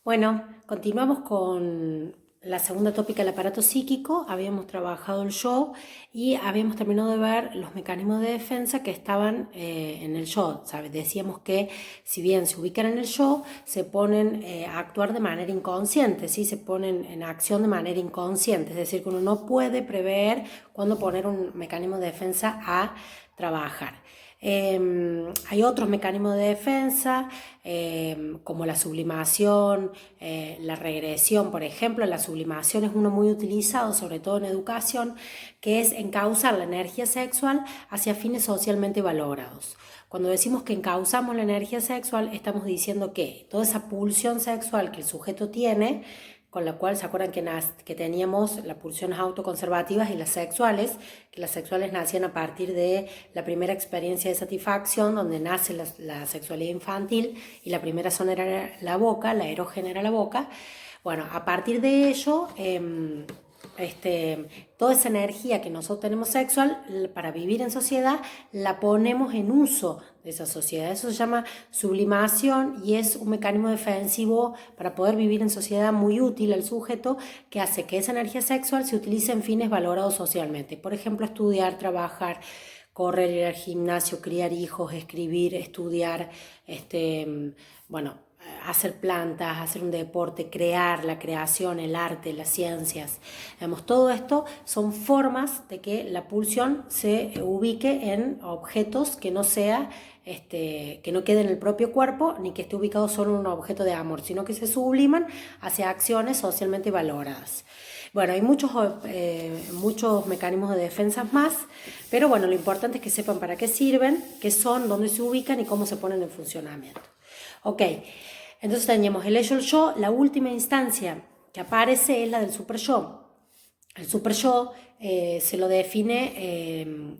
Bueno, continuamos con la segunda tópica del aparato psíquico. Habíamos trabajado el yo y habíamos terminado de ver los mecanismos de defensa que estaban en el yo. ¿Sabes? Decíamos que si bien se ubican en el yo, se ponen a actuar de manera inconsciente, ¿sí? Se ponen en acción de manera inconsciente, es decir, que uno no puede prever cuándo poner un mecanismo de defensa a trabajar. Hay otros mecanismos de defensa como la sublimación, la regresión, por ejemplo. La sublimación es uno muy utilizado, sobre todo en educación, que es encauzar la energía sexual hacia fines socialmente valorados. Cuando decimos que encauzamos la energía sexual, estamos diciendo que toda esa pulsión sexual que el sujeto tiene, con la cual se acuerdan que teníamos las pulsiones autoconservativas y las sexuales, que las sexuales nacían a partir de la primera experiencia de satisfacción, donde nace la sexualidad infantil, y la primera zona era la boca, la erógena era la boca. Bueno, a partir de ello, toda esa energía que nosotros tenemos sexual para vivir en sociedad la ponemos en uso de esa sociedad. Eso se llama sublimación y es un mecanismo defensivo para poder vivir en sociedad muy útil al sujeto, que hace que esa energía sexual se utilice en fines valorados socialmente. Por ejemplo, estudiar, trabajar, correr, ir al gimnasio, criar hijos, escribir, estudiar, bueno, hacer plantas, hacer un deporte, crear, la creación, el arte, las ciencias. Digamos, todo esto son formas de que la pulsión se ubique en objetos que no sea, que no quede en el propio cuerpo, ni que esté ubicado solo en un objeto de amor, sino que se subliman hacia acciones socialmente valoradas. Bueno, hay muchos mecanismos de defensa más, pero bueno, lo importante es que sepan para qué sirven, qué son, dónde se ubican y cómo se ponen en funcionamiento. Ok, entonces teníamos el ello, el yo. La última instancia que aparece es la del super yo. El super yo se lo define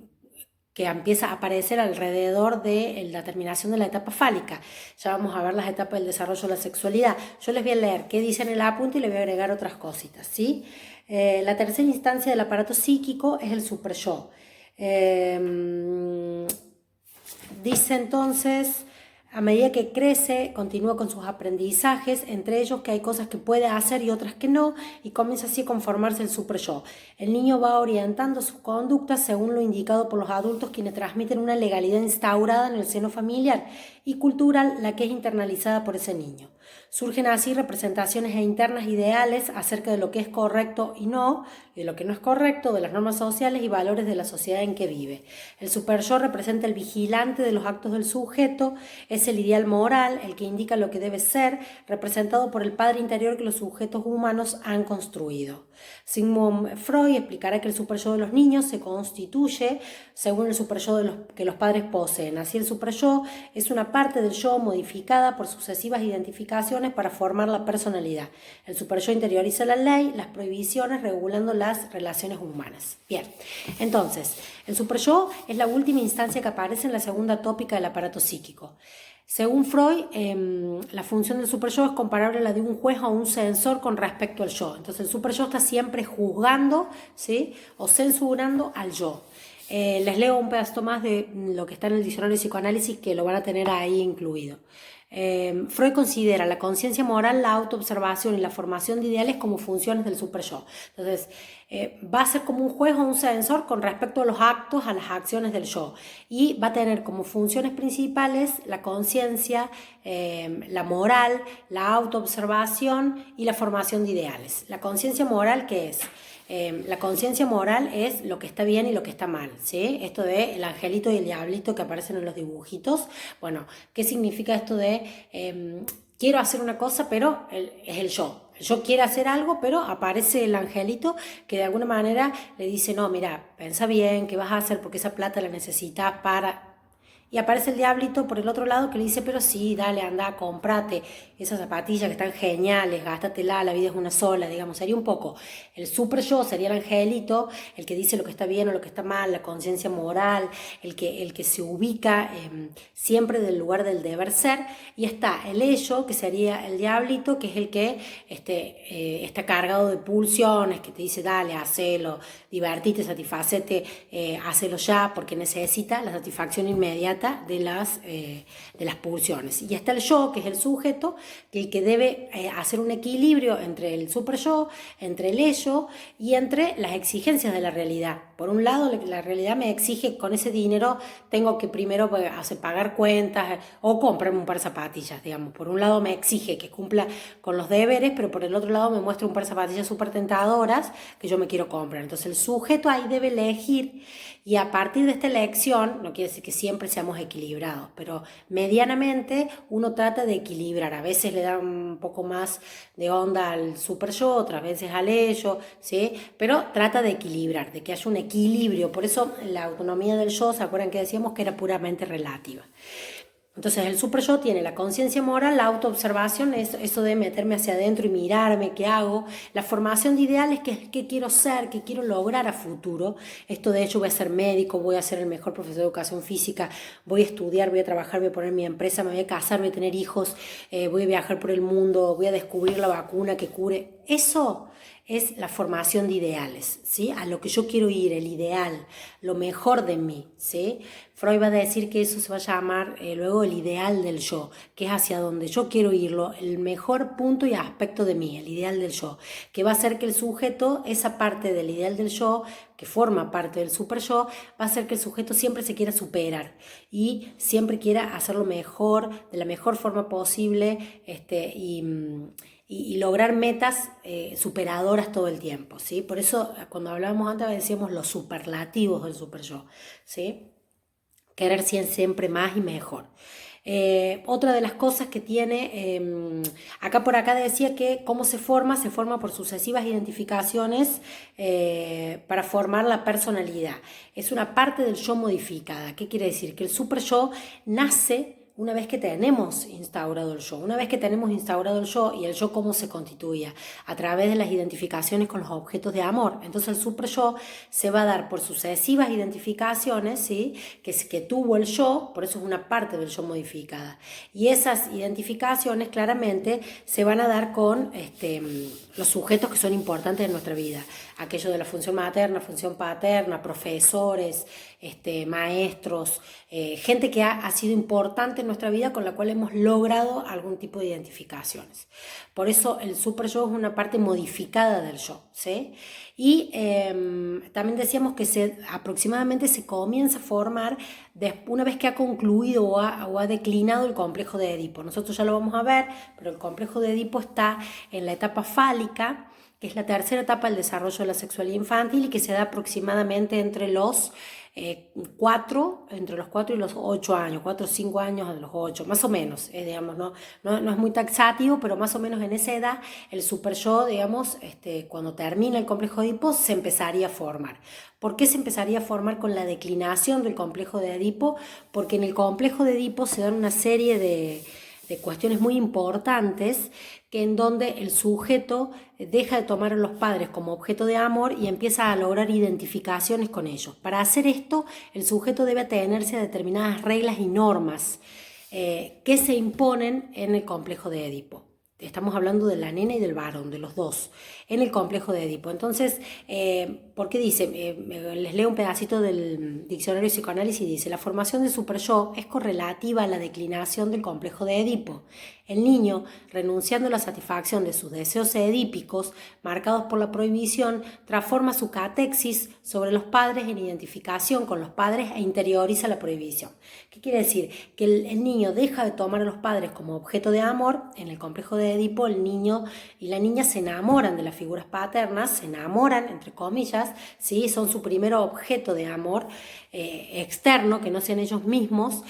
que empieza a aparecer alrededor de la terminación de la etapa fálica. Ya vamos a ver las etapas del desarrollo de la sexualidad. Yo les voy a leer qué dice en el apunte y les voy a agregar otras cositas, ¿sí? La tercera instancia del aparato psíquico es el super yo. Dice entonces, a medida que crece, continúa con sus aprendizajes, entre ellos que hay cosas que puede hacer y otras que no, y comienza así a conformarse el super yo. El niño va orientando sus conductas según lo indicado por los adultos, quienes transmiten una legalidad instaurada en el seno familiar y cultural, la que es internalizada por ese niño. Surgen así representaciones internas ideales acerca de lo que es correcto y no, y de lo que no es correcto, de las normas sociales y valores de la sociedad en que vive. El super yo representa el vigilante de los actos del sujeto, es el ideal moral, el que indica lo que debe ser, representado por el padre interior que los sujetos humanos han construido. Sigmund Freud explicará que el super yo de los niños se constituye según el super yo que los padres poseen. Así, el super yo es una parte del yo modificada por sucesivas identificaciones para formar la personalidad. El super yo interioriza la ley, las prohibiciones, regulando las relaciones humanas. Bien, entonces, el super yo es la última instancia que aparece en la segunda tópica del aparato psíquico. Según Freud, la función del super yo es comparable a la de un juez o un censor con respecto al yo. Entonces el super yo está siempre juzgando, ¿sí?, o censurando al yo. Les leo un pedazo más de lo que está en el diccionario de psicoanálisis, que lo van a tener ahí incluido. Freud considera la conciencia moral, la autoobservación y la formación de ideales como funciones del super yo. Entonces, va a ser como un juez o un censor con respecto a los actos, a las acciones del yo, y va a tener como funciones principales la conciencia, la moral, la autoobservación y la formación de ideales. La conciencia moral, ¿qué es? La conciencia moral es lo que está bien y lo que está mal, ¿sí? Esto de el angelito y el diablito que aparecen en los dibujitos. Bueno, ¿qué significa esto de quiero hacer una cosa, pero es el yo? Yo quiero hacer algo, pero aparece el angelito que de alguna manera le dice, no, mira, pensa bien, ¿qué vas a hacer? Porque esa plata la necesitas para... Y aparece el diablito por el otro lado que le dice, pero sí, dale, anda, comprate esas zapatillas que están geniales, gástatela, la vida es una sola, digamos. Sería un poco el super yo, sería el angelito, el que dice lo que está bien o lo que está mal, la conciencia moral, el que se ubica siempre del lugar del deber ser. Y está el ello, que sería el diablito, que es el que está cargado de pulsiones, que te dice, dale, hacelo, divertite, satisfacete, hacelo ya, porque necesita la satisfacción inmediata alta de las pulsiones. Y está el yo, que es el sujeto, que debe hacer un equilibrio entre el super yo, entre el ello y entre las exigencias de la realidad. Por un lado, la realidad me exige con ese dinero, tengo que primero pagar cuentas o comprarme un par de zapatillas, digamos. Por un lado me exige que cumpla con los deberes, pero por el otro lado me muestra un par de zapatillas súper tentadoras que yo me quiero comprar. Entonces el sujeto ahí debe elegir, y a partir de esta elección, no quiere decir que siempre seamos equilibrados, pero medianamente uno trata de equilibrar. A veces le da un poco más de onda al super yo, otras veces al ello, ¿sí? Pero trata de equilibrar, de que haya un equilibrio. Por eso la autonomía del yo, ¿se acuerdan que decíamos que era puramente relativa? Entonces el super yo tiene la conciencia moral, la autoobservación, eso de meterme hacia adentro y mirarme qué hago, la formación de ideales, qué quiero ser, qué quiero lograr a futuro. Esto de hecho, voy a ser médico, voy a ser el mejor profesor de educación física, voy a estudiar, voy a trabajar, voy a poner mi empresa, me voy a casar, voy a tener hijos, voy a viajar por el mundo, voy a descubrir la vacuna que cure. Eso es la formación de ideales, ¿sí? A lo que yo quiero ir, el ideal, lo mejor de mí, ¿sí? Freud va a decir que eso se va a llamar luego el ideal del yo, que es hacia donde yo quiero irlo, el mejor punto y aspecto de mí, el ideal del yo, que va a hacer que el sujeto, esa parte del ideal del yo, que forma parte del super yo, va a hacer que el sujeto siempre se quiera superar y siempre quiera hacerlo mejor, de la mejor forma posible, y lograr metas superadoras todo el tiempo, ¿sí? Por eso cuando hablábamos antes decíamos los superlativos del super yo, ¿sí? Querer siempre más y mejor. Otra de las cosas que tiene, acá por acá decía que cómo se forma por sucesivas identificaciones para formar la personalidad. Es una parte del yo modificada. ¿Qué quiere decir? Que el super yo nace una vez que tenemos instaurado el yo, y el yo cómo se constituía, a través de las identificaciones con los objetos de amor. Entonces el super yo se va a dar por sucesivas identificaciones, ¿sí? que tuvo el yo, por eso es una parte del yo modificada. Y esas identificaciones claramente se van a dar con los sujetos que son importantes en nuestra vida, aquello de la función materna, función paterna, profesores, maestros, gente que ha sido importante en nuestra vida con la cual hemos logrado algún tipo de identificaciones. Por eso el super yo es una parte modificada del yo, ¿sí? Y también decíamos que aproximadamente se comienza a formar una vez que ha concluido o ha declinado el complejo de Edipo. Nosotros ya lo vamos a ver, pero el complejo de Edipo está en la etapa fálica, que es la tercera etapa del desarrollo de la sexualidad infantil y que se da aproximadamente entre los 4 y los 8 años, 4 o 5 años a los 8, más o menos, digamos, no es muy taxativo, pero más o menos en esa edad el super yo, digamos, cuando termina el complejo de Edipo se empezaría a formar. ¿Por qué se empezaría a formar con la declinación del complejo de Edipo? Porque en el complejo de Edipo se dan una serie de cuestiones muy importantes que en donde el sujeto deja de tomar a los padres como objeto de amor y empieza a lograr identificaciones con ellos. Para hacer esto, el sujeto debe atenerse a determinadas reglas y normas que se imponen en el complejo de Edipo. Estamos hablando de la nena y del varón, de los dos, en el complejo de Edipo. Entonces, ¿por qué dice? Les leo un pedacito del diccionario de psicoanálisis y dice: la formación del super yo es correlativa a la declinación del complejo de Edipo. El niño, renunciando a la satisfacción de sus deseos edípicos, marcados por la prohibición, transforma su catexis sobre los padres en identificación con los padres e interioriza la prohibición. ¿Qué quiere decir? Que el niño deja de tomar a los padres como objeto de amor. En el complejo de Edipo, el niño y la niña se enamoran de las figuras paternas, se enamoran, entre comillas, ¿sí? Son su primer objeto de amor externo, que no sean ellos mismos,